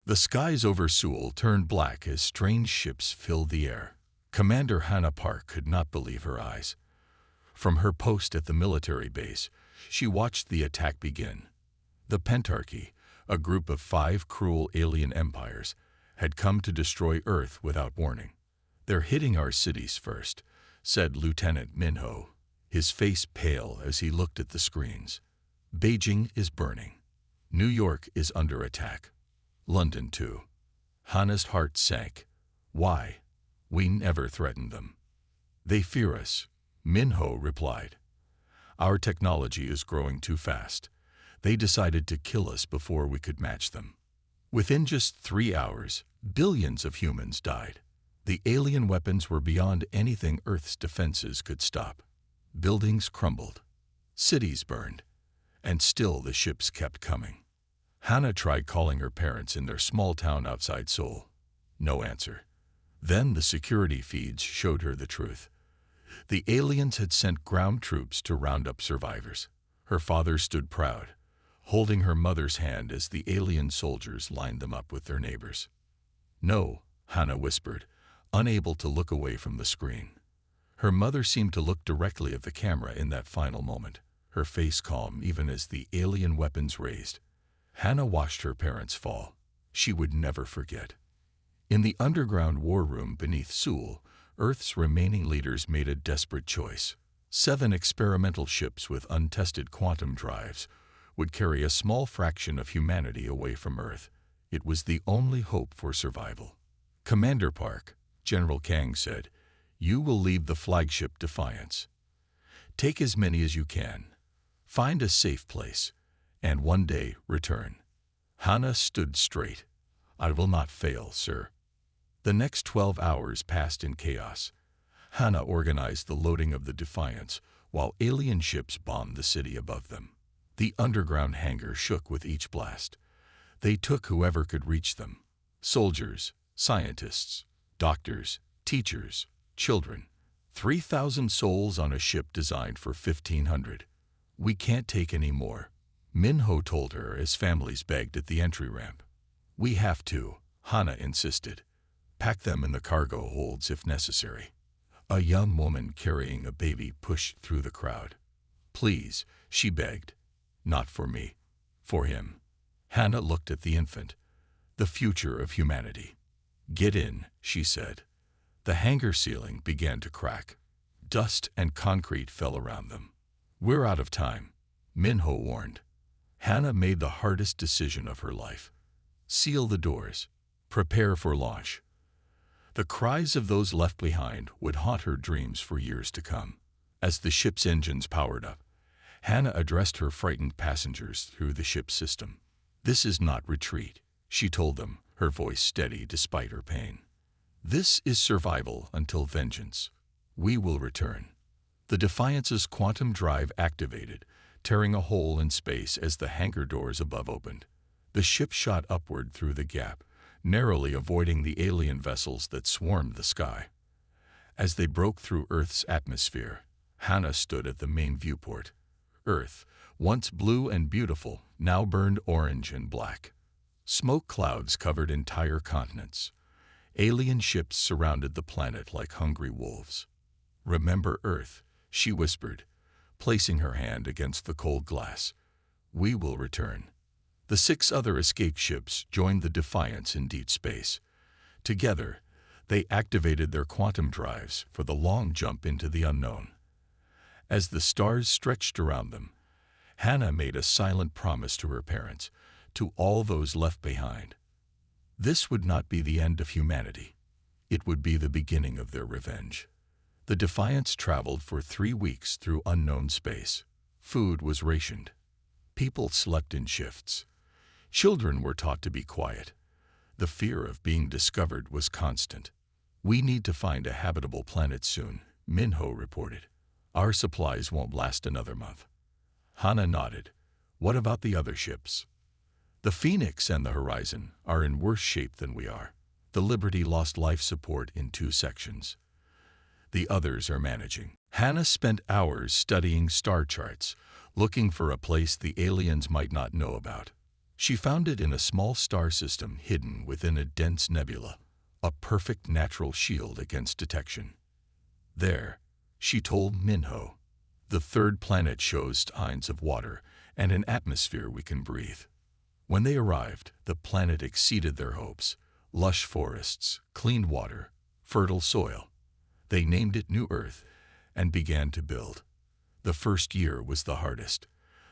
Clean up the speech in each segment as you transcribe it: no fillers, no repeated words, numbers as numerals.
The skies over Seoul turned black as strange ships filled the air. Commander Hannah Park could not believe her eyes. From her post at the military base, she watched the attack begin. The Pentarchy, a group of 5 cruel alien empires, had come to destroy Earth without warning. "They're hitting our cities first," said Lieutenant Minho, his face pale as he looked at the screens. "Beijing is burning. New York is under attack. London too." Hannah's heart sank. "Why? We never threatened them." "They fear us," Minho replied. "Our technology is growing too fast. They decided to kill us before we could match them." Within just 3 hours, billions of humans died. The alien weapons were beyond anything Earth's defenses could stop. Buildings crumbled. Cities burned. And still the ships kept coming. Hannah tried calling her parents in their small town outside Seoul. No answer. Then the security feeds showed her the truth. The aliens had sent ground troops to round up survivors. Her father stood proud, holding her mother's hand as the alien soldiers lined them up with their neighbors. "No," Hannah whispered, unable to look away from the screen. Her mother seemed to look directly at the camera in that final moment, her face calm even as the alien weapons raised. Hannah watched her parents fall. She would never forget. In the underground war room beneath Seoul, Earth's remaining leaders made a desperate choice. 7 experimental ships with untested quantum drives would carry a small fraction of humanity away from Earth. It was the only hope for survival. "Commander Park," General Kang said, "you will lead the flagship Defiance. Take as many as you can. Find a safe place, and one day return." Hannah stood straight. "I will not fail, sir." The next 12 hours passed in chaos. Hannah organized the loading of the Defiance, while alien ships bombed the city above them. The underground hangar shook with each blast. They took whoever could reach them. Soldiers, scientists, doctors, teachers, children. 3,000 souls on a ship designed for 1,500. "We can't take any more," Minho told her as families begged at the entry ramp. "We have to," Hannah insisted. "Pack them in the cargo holds if necessary." A young woman carrying a baby pushed through the crowd. "Please," she begged. "Not for me. For him." Hannah looked at the infant. "The future of humanity." "Get in," she said. The hangar ceiling began to crack. Dust and concrete fell around them. "We're out of time," Minho warned. Hannah made the hardest decision of her life. Seal the doors. Prepare for launch. The cries of those left behind would haunt her dreams for years to come. As the ship's engines powered up, Hannah addressed her frightened passengers through the ship's system. "This is not retreat," she told them, her voice steady despite her pain. "This is survival until vengeance. We will return." The Defiance's quantum drive activated, tearing a hole in space as the hangar doors above opened. The ship shot upward through the gap, narrowly avoiding the alien vessels that swarmed the sky. As they broke through Earth's atmosphere, Hannah stood at the main viewport. Earth, once blue and beautiful, now burned orange and black. Smoke clouds covered entire continents. Alien ships surrounded the planet like hungry wolves. "Remember Earth," she whispered, placing her hand against the cold glass. "We will return." The 6 other escape ships joined the Defiance in deep space. Together, they activated their quantum drives for the long jump into the unknown. As the stars stretched around them, Hannah made a silent promise to her parents, to all those left behind. This would not be the end of humanity. It would be the beginning of their revenge. The Defiance traveled for 3 weeks through unknown space. Food was rationed. People slept in shifts. Children were taught to be quiet. The fear of being discovered was constant. "We need to find a habitable planet soon," Minho reported. "Our supplies won't last another month." Hannah nodded. "What about the other ships?" "The Phoenix and the Horizon are in worse shape than we are. The Liberty lost life support in 2 sections. The others are managing." Hannah spent hours studying star charts, looking for a place the aliens might not know about. She found it in a small star system hidden within a dense nebula, a perfect natural shield against detection. There, she told Minho, the third planet shows signs of water and an atmosphere we can breathe. When they arrived, the planet exceeded their hopes. Lush forests, clean water, fertile soil. They named it New Earth and began to build. The first year was the hardest.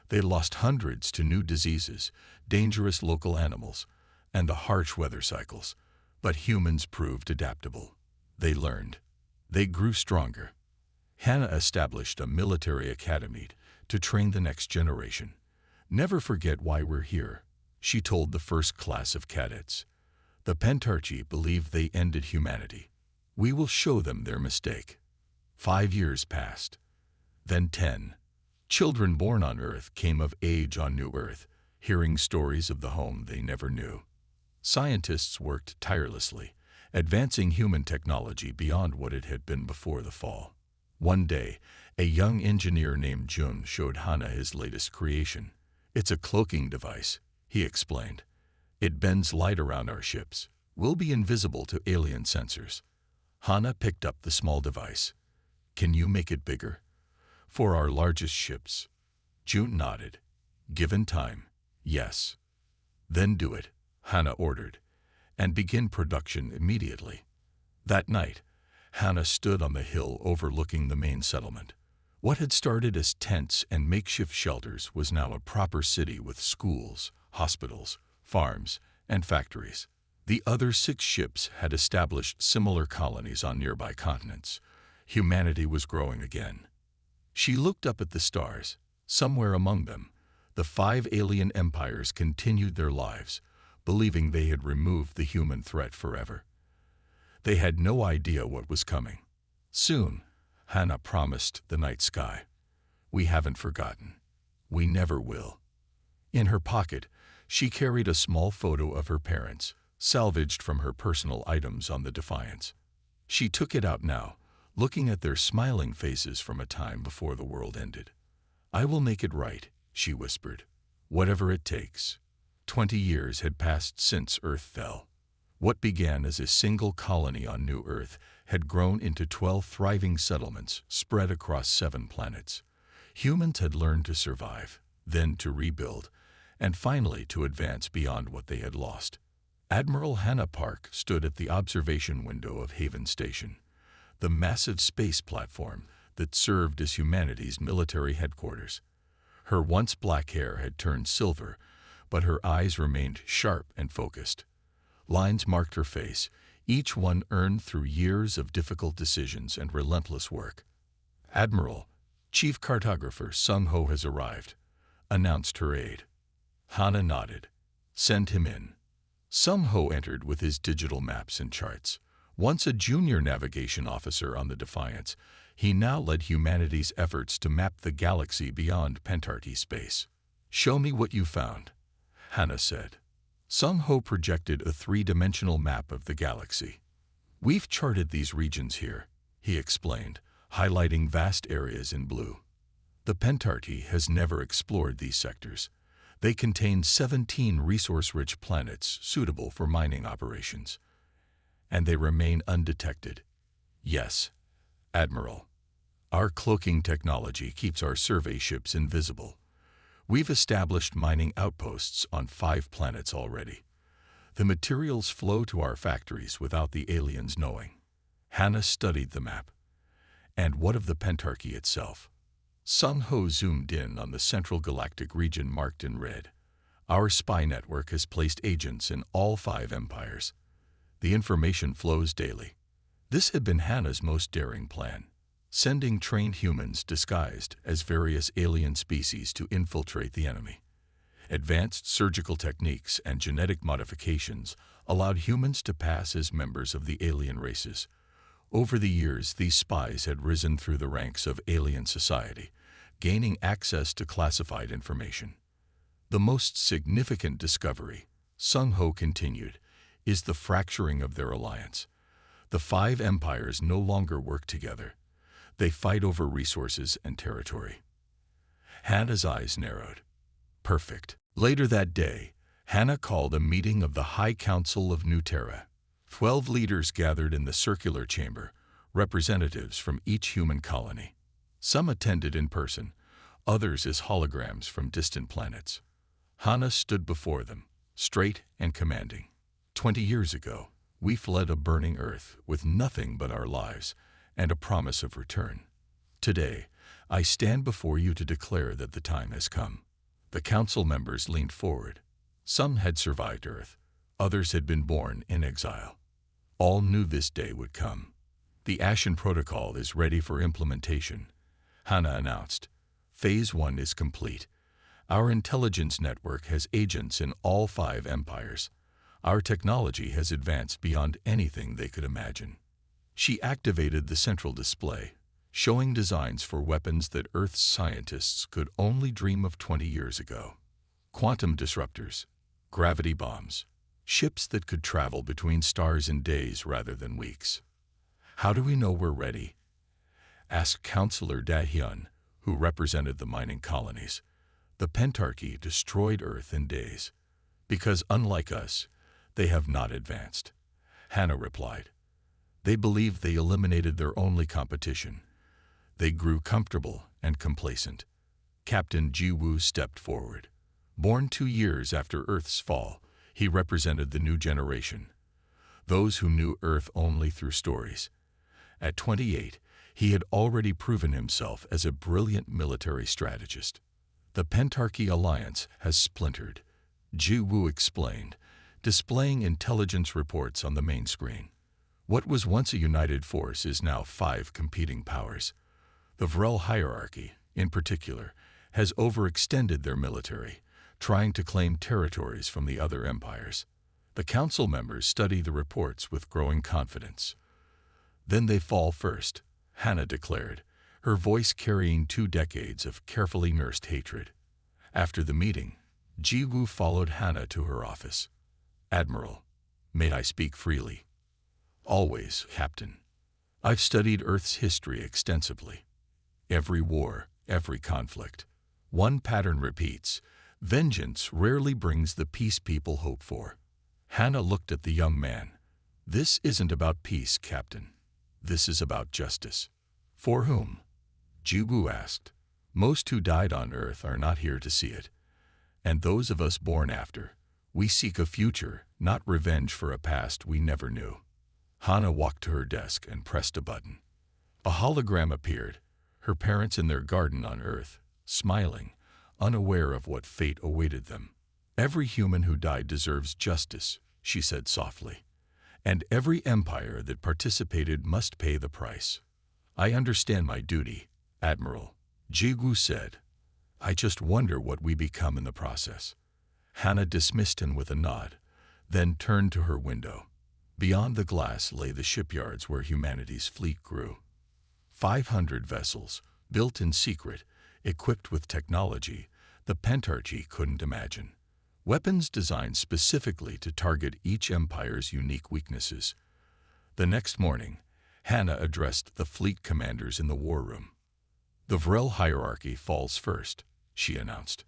They lost hundreds to new diseases, dangerous local animals, and the harsh weather cycles. But humans proved adaptable. They learned. They grew stronger. Hannah established a military academy to train the next generation. Never forget why we're here, she told the first class of cadets. The Pentarchy believed they ended humanity. We will show them their mistake. 5 years passed. Then 10. Children born on Earth came of age on New Earth, hearing stories of the home they never knew. Scientists worked tirelessly, advancing human technology beyond what it had been before the fall. One day, a young engineer named Jun showed Hannah his latest creation. It's a cloaking device, he explained. It bends light around our ships. We'll be invisible to alien sensors. Hannah picked up the small device. Can you make it bigger? For our largest ships. Jun nodded. Given time, yes. Then do it, Hannah ordered, and begin production immediately. That night, Hannah stood on the hill overlooking the main settlement. What had started as tents and makeshift shelters was now a proper city with schools, hospitals, farms, and factories. The other 6 ships had established similar colonies on nearby continents. Humanity was growing again. She looked up at the stars. Somewhere among them, the 5 alien empires continued their lives, believing they had removed the human threat forever. They had no idea what was coming. Soon, Hannah promised the night sky. We haven't forgotten. We never will. In her pocket, she carried a small photo of her parents, salvaged from her personal items on the Defiance. She took it out now, looking at their smiling faces from a time before the world ended. I will make it right, she whispered. Whatever it takes. 20 years had passed since Earth fell. What began as a single colony on New Earth had grown into 12 thriving settlements spread across 7 planets. Humans had learned to survive, then to rebuild, and finally to advance beyond what they had lost. Admiral Hannah Park stood at the observation window of Haven Station, the massive space platform that served as humanity's military headquarters. Her once black hair had turned silver, but her eyes remained sharp and focused. Lines marked her face, each one earned through years of difficult decisions and relentless work. Admiral, Chief Cartographer Sung Ho has arrived, announced her aide. Hannah nodded. Send him in. Sung Ho entered with his digital maps and charts. Once a junior navigation officer on the Defiance, he now led humanity's efforts to map the galaxy beyond Pentarchy space. Show me what you found, Hannah said. Sung Ho projected a 3-dimensional map of the galaxy. We've charted these regions here, he explained, highlighting vast areas in blue. The Pentarchy has never explored these sectors. They contain 17 resource-rich planets suitable for mining operations. And they remain undetected. Yes, Admiral. Our cloaking technology keeps our survey ships invisible. We've established mining outposts on 5 planets already. The materials flow to our factories without the aliens knowing. Hannah studied the map. And what of the Pentarchy itself? Sung Ho zoomed in on the central galactic region marked in red. Our spy network has placed agents in all 5 empires. The information flows daily. This had been Hannah's most daring plan, sending trained humans disguised as various alien species to infiltrate the enemy. Advanced surgical techniques and genetic modifications allowed humans to pass as members of the alien races. Over the years, these spies had risen through the ranks of alien society, gaining access to classified information. The most significant discovery, Sung Ho continued, is the fracturing of their alliance. The 5 empires no longer work together. They fight over resources and territory. Hannah's eyes narrowed. Perfect. Later that day, Hannah called a meeting of the High Council of New Terra. 12 leaders gathered in the circular chamber, representatives from each human colony. Some attended in person, others as holograms from distant planets. Hannah stood before them, straight and commanding. 20 years ago, we fled a burning Earth with nothing but our lives and a promise of return. Today, I stand before you to declare that the time has come. The council members leaned forward. Some had survived Earth, others had been born in exile. All knew this day would come. The Ashen Protocol is ready for implementation, Hannah announced. Phase 1 is complete. Our intelligence network has agents in all 5 empires. Our technology has advanced beyond anything they could imagine. She activated the central display, showing designs for weapons that Earth's scientists could only dream of 20 years ago. Quantum disruptors, gravity bombs, ships that could travel between stars in days rather than weeks. How do we know we're ready? Asked Counselor Dahyun, who represented the mining colonies. The Pentarchy destroyed Earth in days. Because unlike us, they have not advanced. Hannah replied. They believed they eliminated their only competition. They grew comfortable and complacent. Captain Ji-woo stepped forward. Born 2 years after Earth's fall, he represented the new generation, those who knew Earth only through stories. At 28, he had already proven himself as a brilliant military strategist. The Pentarchy Alliance has splintered, Ji-woo explained, displaying intelligence reports on the main screen. What was once a united force is now 5 competing powers. The Vrel hierarchy, in particular, has overextended their military, trying to claim territories from the other empires. The council members study the reports with growing confidence. Then they fall first, Hannah declared, her voice carrying 2 decades of carefully nursed hatred. After the meeting, Ji-woo followed Hannah to her office. Admiral, may I speak freely? Always, Captain. I've studied Earth's history extensively. Every war, every conflict. One pattern repeats. Vengeance rarely brings the peace people hope for. Hannah looked at the young man. This isn't about peace, Captain. This is about justice. For whom? Ji-woo asked. Most who died on Earth are not here to see it. And those of us born after, we seek a future, not revenge for a past we never knew. Hannah walked to her desk and pressed a button. A hologram appeared, her parents in their garden on Earth, smiling, unaware of what fate awaited them. Every human who died deserves justice, she said softly. And every empire that participated must pay the price. I understand my duty, Admiral, Ji-woo said. I just wonder what we become in the process. Hannah dismissed him with a nod, then turned to her window. Beyond the glass lay the shipyards where humanity's fleet grew. 500 vessels, built in secret, equipped with technology the Pentarchy couldn't imagine. Weapons designed specifically to target each empire's unique weaknesses. The next morning, Hannah addressed the fleet commanders in the war room. The Vrel hierarchy falls first, she announced.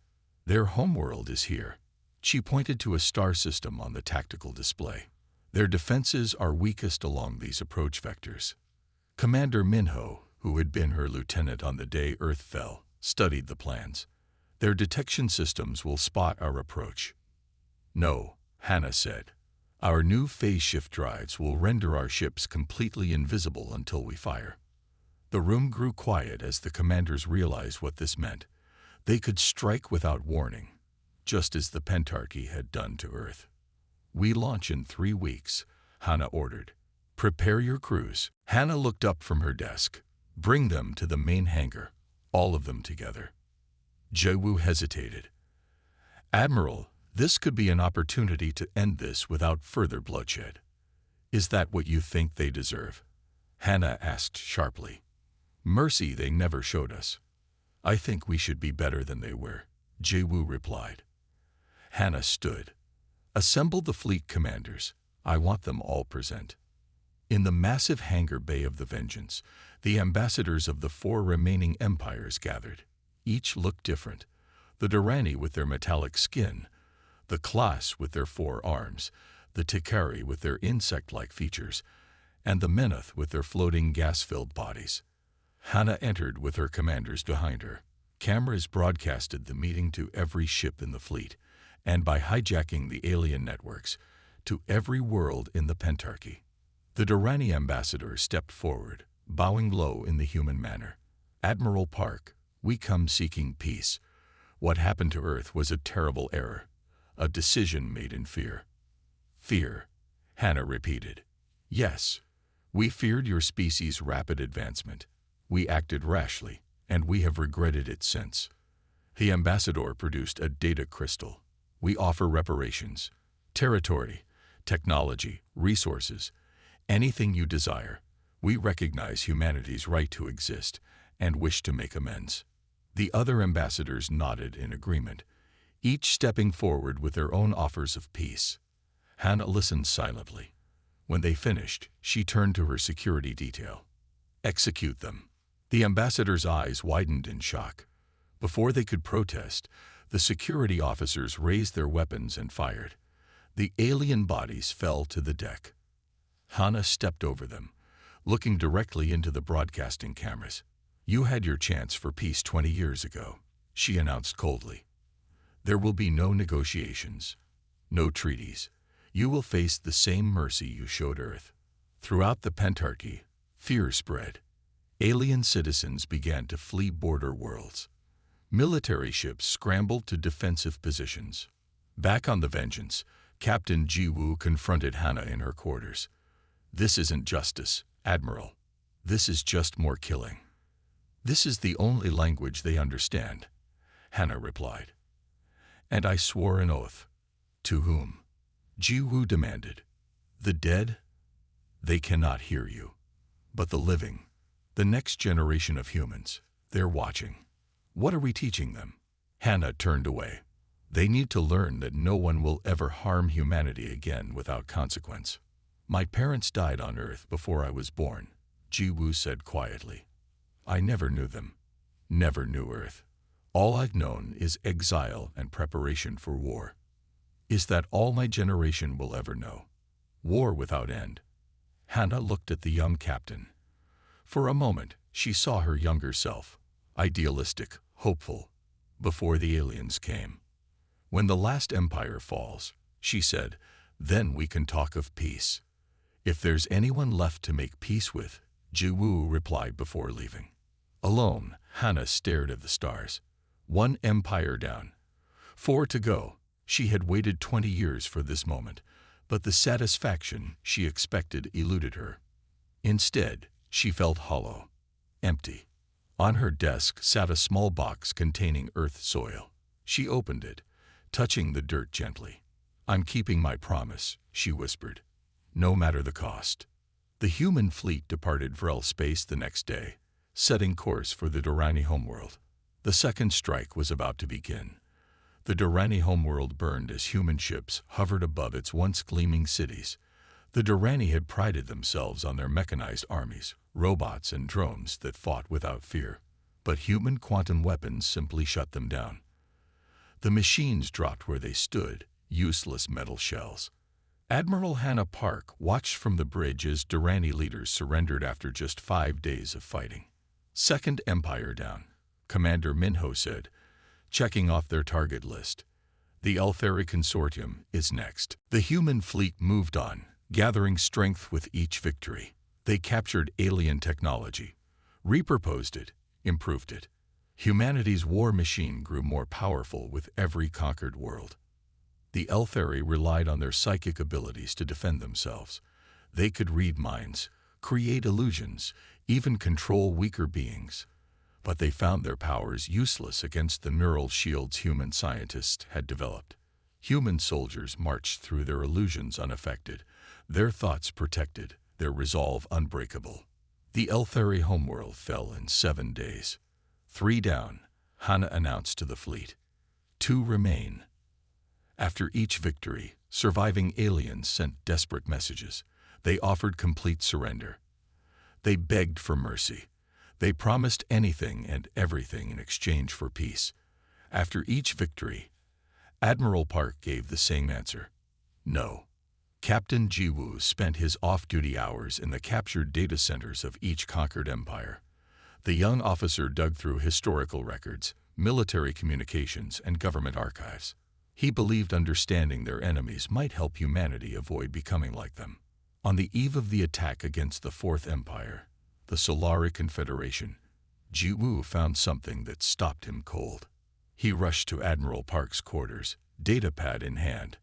Their homeworld is here. She pointed to a star system on the tactical display. Their defenses are weakest along these approach vectors. Commander Minho, who had been her lieutenant on the day Earth fell, studied the plans. Their detection systems will spot our approach. No, Hannah said. Our new phase shift drives will render our ships completely invisible until we fire. The room grew quiet as the commanders realized what this meant. They could strike without warning, just as the Pentarchy had done to Earth. We launch in 3 weeks, Hannah ordered. Prepare your crews. Hannah looked up from her desk. Bring them to the main hangar, all of them together. Ji-woo hesitated. Admiral, this could be an opportunity to end this without further bloodshed. Is that what you think they deserve? Hannah asked sharply. Mercy they never showed us. I think we should be better than they were, Ji-woo replied. Hannah stood. Assemble the fleet commanders. I want them all present. In the massive hangar bay of the Vengeance, the ambassadors of the 4 remaining empires gathered. Each looked different. The Durrani with their metallic skin, the class with their 4 arms, the Tikari with their insect-like features, and the Meneth with their floating gas-filled bodies. Hannah entered with her commanders behind her. Cameras broadcasted the meeting to every ship in the fleet, and by hijacking the alien networks, to every world in the Pentarchy. The Durrani ambassador stepped forward, bowing low in the human manner. "Admiral Park, we come seeking peace. What happened to Earth was a terrible error, a decision made in fear." "Fear," Hannah repeated. "Yes, we feared your species' rapid advancement. We acted rashly, and we have regretted it since." The ambassador produced a data crystal. "We offer reparations, territory, technology, resources, anything you desire. We recognize humanity's right to exist and wish to make amends." The other ambassadors nodded in agreement, each stepping forward with their own offers of peace. Hannah listened silently. When they finished, she turned to her security detail. "Execute them." The ambassadors' eyes widened in shock. Before they could protest, the security officers raised their weapons and fired. The alien bodies fell to the deck. Hannah stepped over them, looking directly into the broadcasting cameras. "You had your chance for peace 20 years ago," she announced coldly. "There will be no negotiations, no treaties. You will face the same mercy you showed Earth." Throughout the Pentarchy, fear spread. Alien citizens began to flee border worlds. Military ships scrambled to defensive positions. Back on the Vengeance, Captain Ji-woo confronted Hannah in her quarters. "This isn't justice, Admiral. This is just more killing." "This is the only language they understand," Hannah replied. "And I swore an oath." "To whom?" Ji-woo demanded. "The dead? They cannot hear you. But the living, the next generation of humans, they're watching. What are we teaching them?" Hannah turned away. "They need to learn that no one will ever harm humanity again without consequence." "My parents died on Earth before I was born," Ji-woo said quietly. "I never knew them, never knew Earth. All I've known is exile and preparation for war. Is that all my generation will ever know? War without end." Hannah looked at the young captain. For a moment, she saw her younger self, idealistic, hopeful, before the aliens came. "When the last empire falls," she said, "then we can talk of peace." "If there's anyone left to make peace with," Ji-woo replied before leaving. Alone, Hannah stared at the stars. 1 empire down, 4 to go. She had waited 20 years for this moment, but the satisfaction she expected eluded her. Instead, she felt hollow, empty. On her desk sat a small box containing Earth soil. She opened it, touching the dirt gently. "I'm keeping my promise," she whispered, "no matter the cost." The human fleet departed Vrel space the next day, setting course for the Durrani homeworld. The second strike was about to begin. The Durrani homeworld burned as human ships hovered above its once gleaming cities. The Durrani had prided themselves on their mechanized armies, robots and drones that fought without fear. But human quantum weapons simply shut them down. The machines dropped where they stood, useless metal shells. Admiral Hannah Park watched from the bridge as Durrani leaders surrendered after just 5 days of fighting. "Second empire down," Commander Minho said, checking off their target list. "The Eltheri Consortium is next." The human fleet moved on, gathering strength with each victory. They captured alien technology, repurposed it, improved it. Humanity's war machine grew more powerful with every conquered world. The Eltheri relied on their psychic abilities to defend themselves. They could read minds, create illusions, even control weaker beings. But they found their powers useless against the neural shields human scientists had developed. Human soldiers marched through their illusions unaffected, their thoughts protected, their resolve unbreakable. The Eltheri homeworld fell in 7 days. 3 down, Hannah announced to the fleet. 2 remain. After each victory, surviving aliens sent desperate messages. They offered complete surrender. They begged for mercy. They promised anything and everything in exchange for peace. After each victory, Admiral Park gave the same answer. No. Captain Jiwoo spent his off-duty hours in the captured data centers of each conquered empire. The young officer dug through historical records, military communications, and government archives. He believed understanding their enemies might help humanity avoid becoming like them. On the eve of the attack against the Fourth Empire, the Solari Confederation, Jiwoo found something that stopped him cold. He rushed to Admiral Park's quarters, datapad in hand.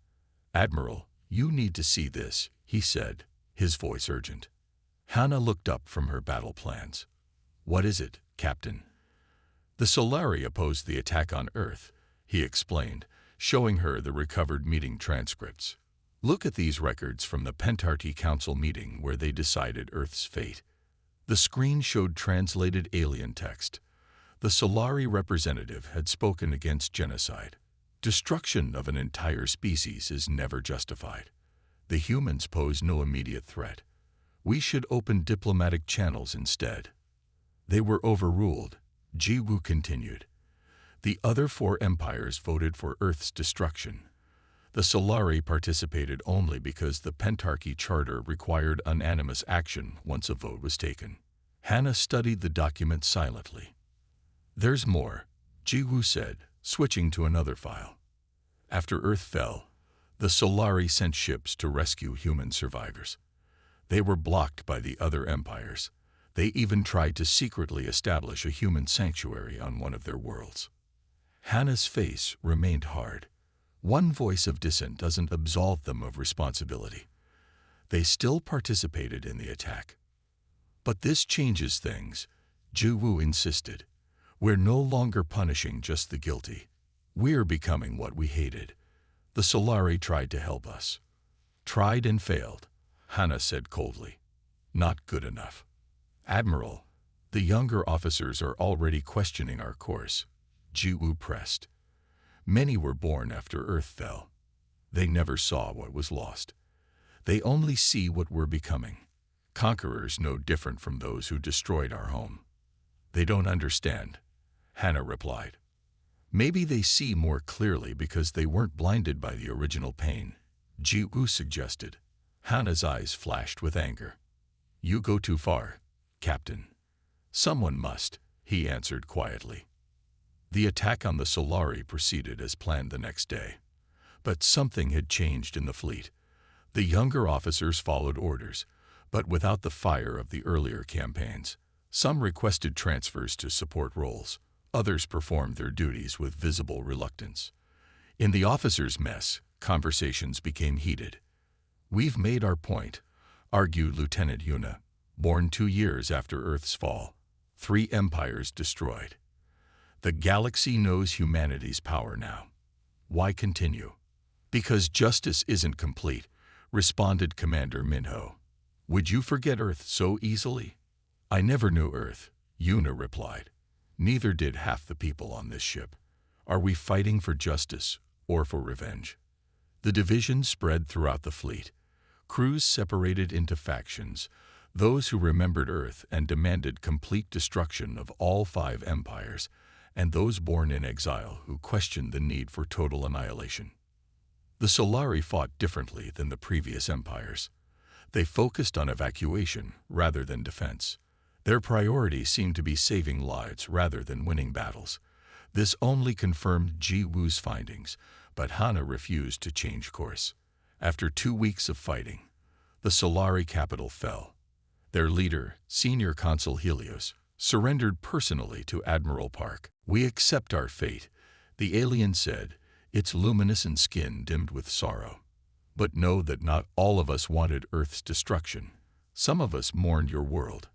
"Admiral, you need to see this," he said, his voice urgent. Hannah looked up from her battle plans. "What is it, Captain?" "The Solari opposed the attack on Earth," he explained, showing her the recovered meeting transcripts. "Look at these records from the Pentarchy Council meeting where they decided Earth's fate." The screen showed translated alien text. The Solari representative had spoken against genocide. Destruction of an entire species is never justified. The humans pose no immediate threat. We should open diplomatic channels instead. They were overruled, Jiwoo continued. The other 4 empires voted for Earth's destruction. The Solari participated only because the Pentarchy Charter required unanimous action once a vote was taken. Hannah studied the document silently. "There's more," Jiwoo said, switching to another file. "After Earth fell, the Solari sent ships to rescue human survivors. They were blocked by the other empires. They even tried to secretly establish a human sanctuary on one of their worlds." Hannah's face remained hard. One voice of dissent doesn't absolve them of responsibility. They still participated in the attack. "But this changes things," Jiwoo insisted. "We're no longer punishing just the guilty. We're becoming what we hated. The Solari tried to help us." "Tried and failed," Hannah said coldly. "Not good enough." "Admiral, the younger officers are already questioning our course," Jiwoo pressed. "Many were born after Earth fell. They never saw what was lost. They only see what we're becoming. Conquerors no different from those who destroyed our home." "They don't understand," Hannah replied. "Maybe they see more clearly because they weren't blinded by the original pain," Jiwoo suggested. Hannah's eyes flashed with anger. "You go too far, Captain." "Someone must," he answered quietly. The attack on the Solari proceeded as planned the next day. But something had changed in the fleet. The younger officers followed orders, but without the fire of the earlier campaigns. Some requested transfers to support roles. Others performed their duties with visible reluctance. In the officers' mess, conversations became heated. "We've made our point," argued Lieutenant Yuna. "Born 2 years after Earth's fall. 3 empires destroyed. The galaxy knows humanity's power now. Why continue?" "Because justice isn't complete," responded Commander Minho. "Would you forget Earth so easily?" "I never knew Earth," Yuna replied. "Neither did half the people on this ship. Are we fighting for justice or for revenge?" The division spread throughout the fleet. Crews separated into factions, those who remembered Earth and demanded complete destruction of all 5 empires, and those born in exile who questioned the need for total annihilation. The Solari fought differently than the previous empires. They focused on evacuation rather than defense. Their priority seemed to be saving lives rather than winning battles. This only confirmed Jiwoo's findings, but Hannah refused to change course. After 2 weeks of fighting, the Solari capital fell. Their leader, Senior Consul Helios, surrendered personally to Admiral Park. "We accept our fate," the alien said, its luminescent skin dimmed with sorrow. "But know that not all of us wanted Earth's destruction. Some of us mourned your world."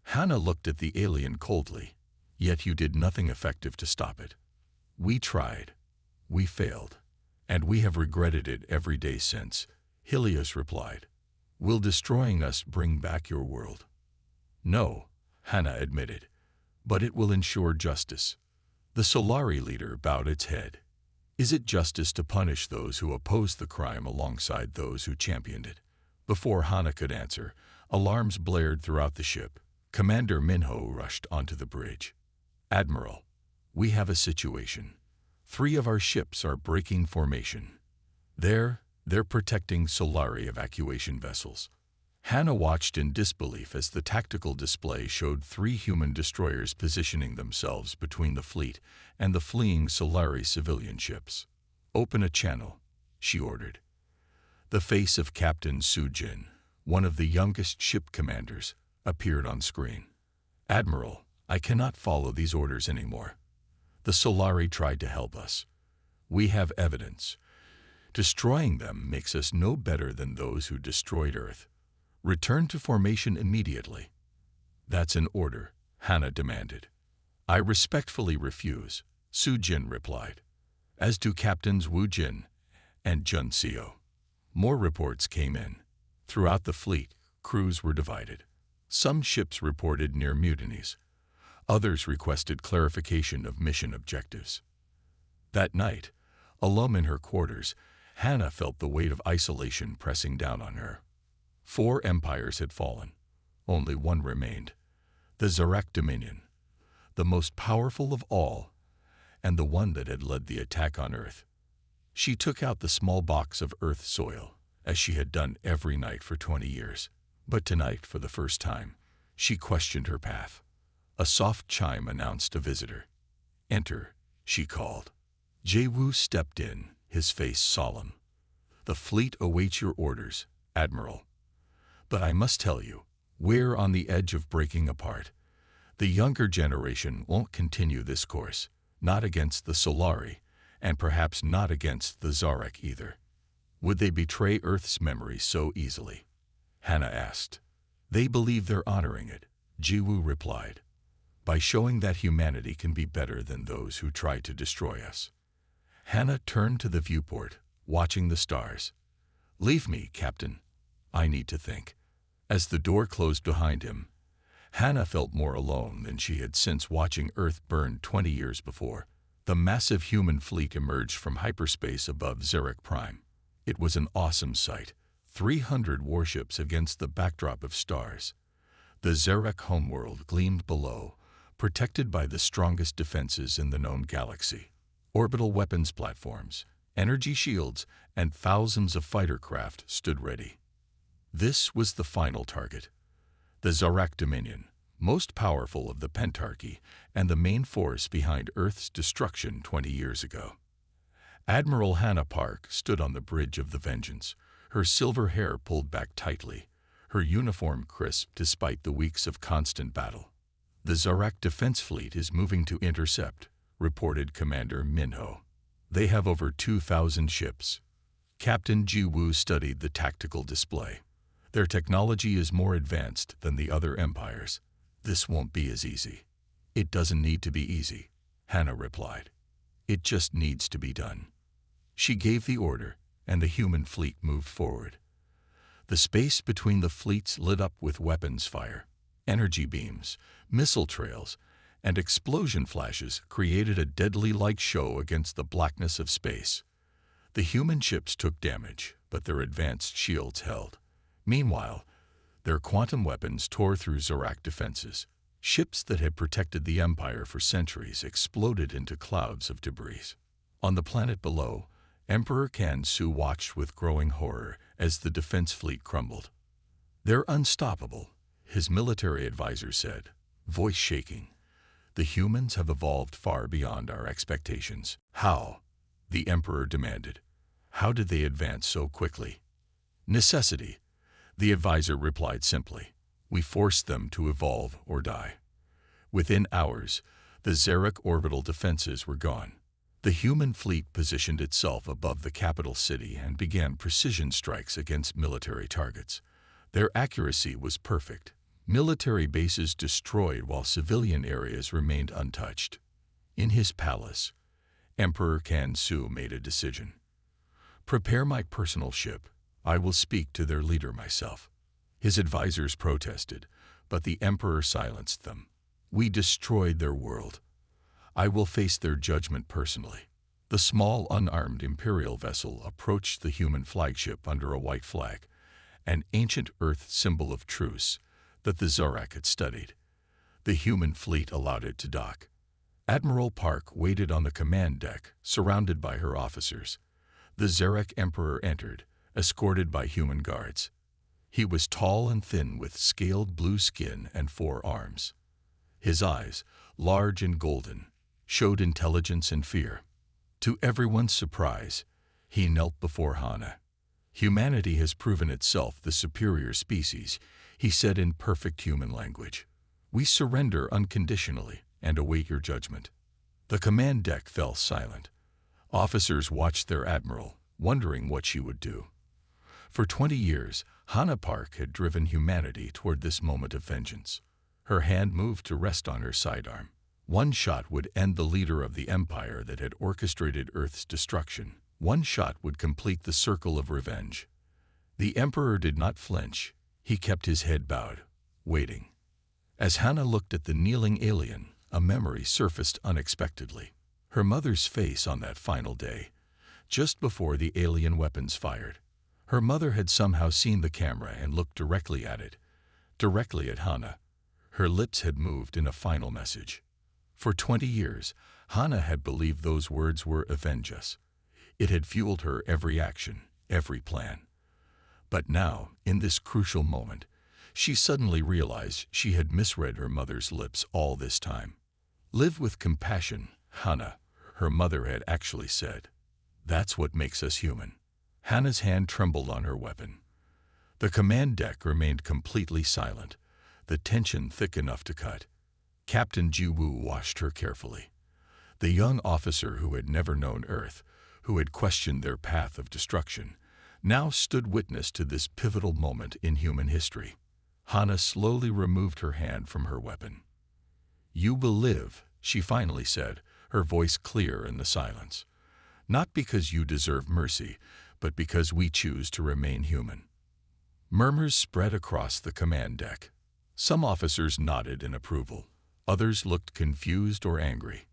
Hannah looked at the alien coldly. "Yet you did nothing effective to stop it." "We tried. We failed. And we have regretted it every day since," Helios replied. "Will destroying us bring back your world?" "No," Hannah admitted, "but it will ensure justice." The Solari leader bowed its head. "Is it justice to punish those who opposed the crime alongside those who championed it?" Before Hannah could answer, alarms blared throughout the ship. Commander Minho rushed onto the bridge. "Admiral, we have a situation." 3 of our ships are breaking formation. They're protecting Solari evacuation vessels. Hannah watched in disbelief as the tactical display showed 3 human destroyers positioning themselves between the fleet and the fleeing Solari civilian ships. "Open a channel," she ordered. The face of Captain Sujin, one of the youngest ship commanders, appeared on screen. "Admiral, I cannot follow these orders anymore. The Solari tried to help us. We have evidence. Destroying them makes us no better than those who destroyed Earth. Return to formation immediately." "That's an order," Hannah demanded. "I respectfully refuse," Sujin replied, as do Captains Wu Jin and Jun Seo. More reports came in. Throughout the fleet, crews were divided. Some ships reported near mutinies. Others requested clarification of mission objectives. That night, alone in her quarters, Hannah felt the weight of isolation pressing down on her. 4 empires had fallen. Only one remained, the Zarak Dominion, the most powerful of all, and the one that had led the attack on Earth. She took out the small box of Earth soil, as she had done every night for 20 years. But tonight, for the first time, she questioned her path. A soft chime announced a visitor. "Enter," she called. Jae-woo stepped in, his face solemn. "The fleet awaits your orders, Admiral. But I must tell you, we're on the edge of breaking apart. The younger generation won't continue this course, not against the Solari, and perhaps not against the Zarak either." "Would they betray Earth's memory so easily?" Hannah asked. "They believe they're honoring it," Jae-woo replied, "by showing that humanity can be better than those who try to destroy us." Hannah turned to the viewport, watching the stars. "Leave me, Captain. I need to think." As the door closed behind him, Hannah felt more alone than she had since watching Earth burn 20 years before. The massive human fleet emerged from hyperspace above Zarak Prime. It was an awesome sight. 300 warships against the backdrop of stars. The Zarak homeworld gleamed below, protected by the strongest defenses in the known galaxy. Orbital weapons platforms, energy shields, and thousands of fighter craft stood ready. This was the final target. The Zarak Dominion, most powerful of the Pentarchy and the main force behind Earth's destruction 20 years ago. Admiral Hannah Park stood on the bridge of the Vengeance, her silver hair pulled back tightly, her uniform crisp despite the weeks of constant battle. "The Zarak Defense Fleet is moving to intercept," reported Commander Minho. "They have over 2,000 ships." Captain Ji-woo studied the tactical display. "Their technology is more advanced than the other empires. This won't be as easy." "It doesn't need to be easy," Hannah replied. "It just needs to be done." She gave the order, and the human fleet moved forward. The space between the fleets lit up with weapons fire. Energy beams, missile trails, and explosion flashes created a deadly light show against the blackness of space. The human ships took damage, but their advanced shields held. Meanwhile, their quantum weapons tore through Zarak defenses. Ships that had protected the Empire for centuries exploded into clouds of debris. On the planet below, Emperor Kan-su watched with growing horror as the defense fleet crumbled. "They're unstoppable," his military advisor said, voice shaking. "The humans have evolved far beyond our expectations." "How?" the Emperor demanded. "How did they advance so quickly?" "Necessity," the advisor replied simply. "We forced them to evolve or die." Within hours, the Zarak orbital defenses were gone. The human fleet positioned itself above the capital city and began precision strikes against military targets. Their accuracy was perfect. Military bases destroyed while civilian areas remained untouched. In his palace, Emperor Kan-su made a decision. "Prepare my personal ship. I will speak to their leader myself." His advisors protested, but the emperor silenced them. "We destroyed their world. I will face their judgment personally." The small, unarmed imperial vessel approached the human flagship under a white flag, an ancient Earth symbol of truce that the Zarak had studied. The human fleet allowed it to dock. Admiral Park waited on the command deck, surrounded by her officers. The Zarek Emperor entered, escorted by human guards. He was tall and thin with scaled blue skin and 4 arms. His eyes, large and golden, showed intelligence and fear. To everyone's surprise, he knelt before Hana. "Humanity has proven itself the superior species," he said in perfect human language. "We surrender unconditionally and await your judgment." The command deck fell silent. Officers watched their admiral, wondering what she would do. For 20 years, Hana Park had driven humanity toward this moment of vengeance. Her hand moved to rest on her sidearm. One shot would end the leader of the empire that had orchestrated Earth's destruction. One shot would complete the circle of revenge. The Emperor did not flinch. He kept his head bowed, waiting. As Hana looked at the kneeling alien, a memory surfaced unexpectedly. Her mother's face on that final day, just before the alien weapons fired. Her mother had somehow seen the camera and looked directly at it, directly at Hana. Her lips had moved in a final message. For 20 years, Hana had believed those words were "avenge us." It had fueled her every action, every plan. But now, in this crucial moment, she suddenly realized she had misread her mother's lips all this time. "Live with compassion, Hana," her mother had actually said. "That's what makes us human." Hana's hand trembled on her weapon. The command deck remained completely silent, the tension thick enough to cut. Captain Jiwoo watched her carefully. The young officer who had never known Earth, who had questioned their path of destruction, now stood witness to this pivotal moment in human history. Hana slowly removed her hand from her weapon. "You will live," she finally said, her voice clear in the silence. "Not because you deserve mercy, but because we choose to remain human." Murmurs spread across the command deck. Some officers nodded in approval. Others looked confused or angry.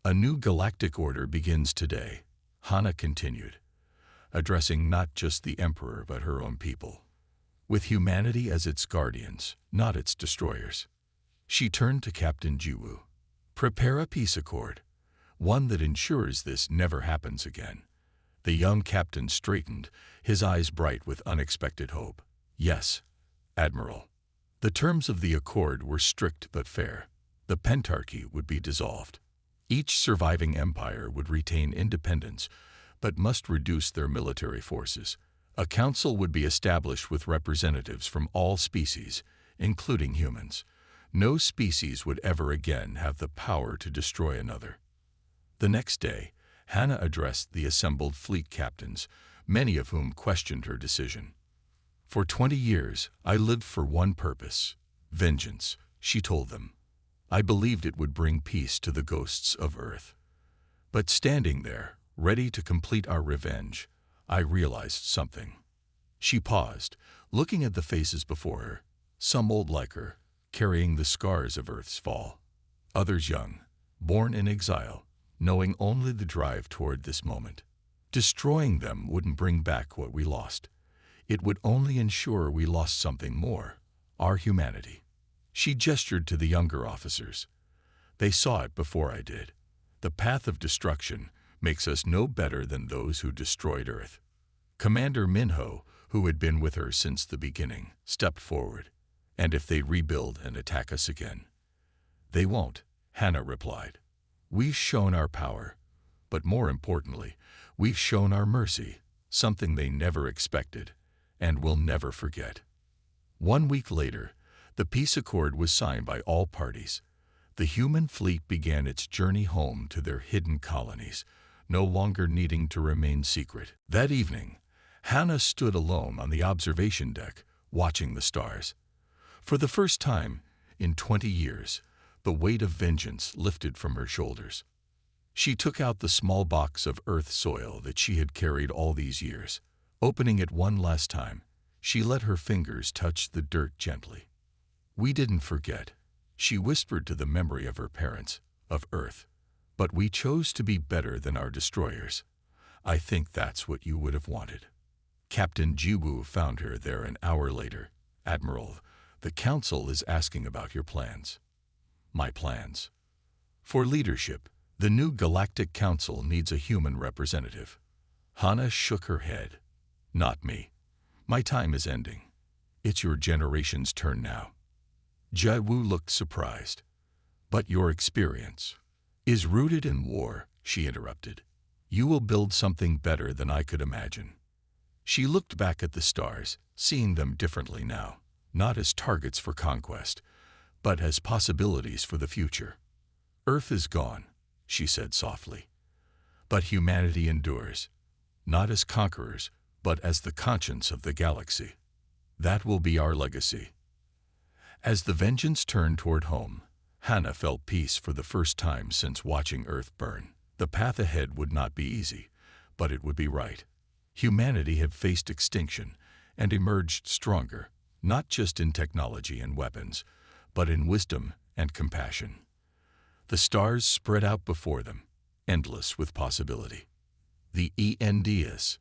"A new galactic order begins today," Hana continued, addressing not just the Emperor but her own people, with humanity as its guardians, not its destroyers. She turned to Captain Jiwoo. "Prepare a peace accord, one that ensures this never happens again." The young captain straightened, his eyes bright with unexpected hope. "Yes, Admiral." The terms of the accord were strict but fair. The pentarchy would be dissolved. Each surviving empire would retain independence, but must reduce their military forces. A council would be established with representatives from all species, including humans. No species would ever again have the power to destroy another. The next day, Hana addressed the assembled fleet captains, many of whom questioned her decision. "For 20 years, I lived for one purpose, vengeance," she told them. "I believed it would bring peace to the ghosts of Earth. But standing there, ready to complete our revenge, I realized something." She paused, looking at the faces before her, some old like her, carrying the scars of Earth's fall. Others young, born in exile, knowing only the drive toward this moment. Destroying them wouldn't bring back what we lost. It would only ensure we lost something more, our humanity. She gestured to the younger officers. "They saw it before I did. The path of destruction makes us no better than those who destroyed Earth." Commander Minho, who had been with her since the beginning, stepped forward. "And if they rebuild and attack us again?" "They won't," Hana replied. "We've shown our power, but more importantly, we've shown our mercy, something they never expected and will never forget." 1 week later, the peace accord was signed by all parties. The human fleet began its journey home to their hidden colonies, no longer needing to remain secret. That evening, Hana stood alone on the observation deck, watching the stars. For the first time in 20 years, the weight of vengeance lifted from her shoulders. She took out the small box of Earth soil that she had carried all these years. Opening it one last time, she let her fingers touch the dirt gently. "We didn't forget," she whispered to the memory of her parents, of Earth. "But we chose to be better than our destroyers. I think that's what you would have wanted." Captain Jiwoo found her there an hour later. "Admiral, the council is asking about your plans." "My plans?" For leadership, the new Galactic Council needs a human representative. Hana shook her head. Not me. My time is ending. It's your generation's turn now. Jai-Wu looked surprised. But your experience is rooted in war, she interrupted. You will build something better than I could imagine. She looked back at the stars, seeing them differently now, not as targets for conquest, but as possibilities for the future. Earth is gone, she said softly. But humanity endures, not as conquerors, but as the conscience of the galaxy. That will be our legacy. As the vengeance turned toward home, Hana felt peace for the first time since watching Earth burn. The path ahead would not be easy, but it would be right. Humanity had faced extinction and emerged stronger, not just in technology and weapons, but in wisdom and compassion. The stars spread out before them, endless with possibility. The ENDS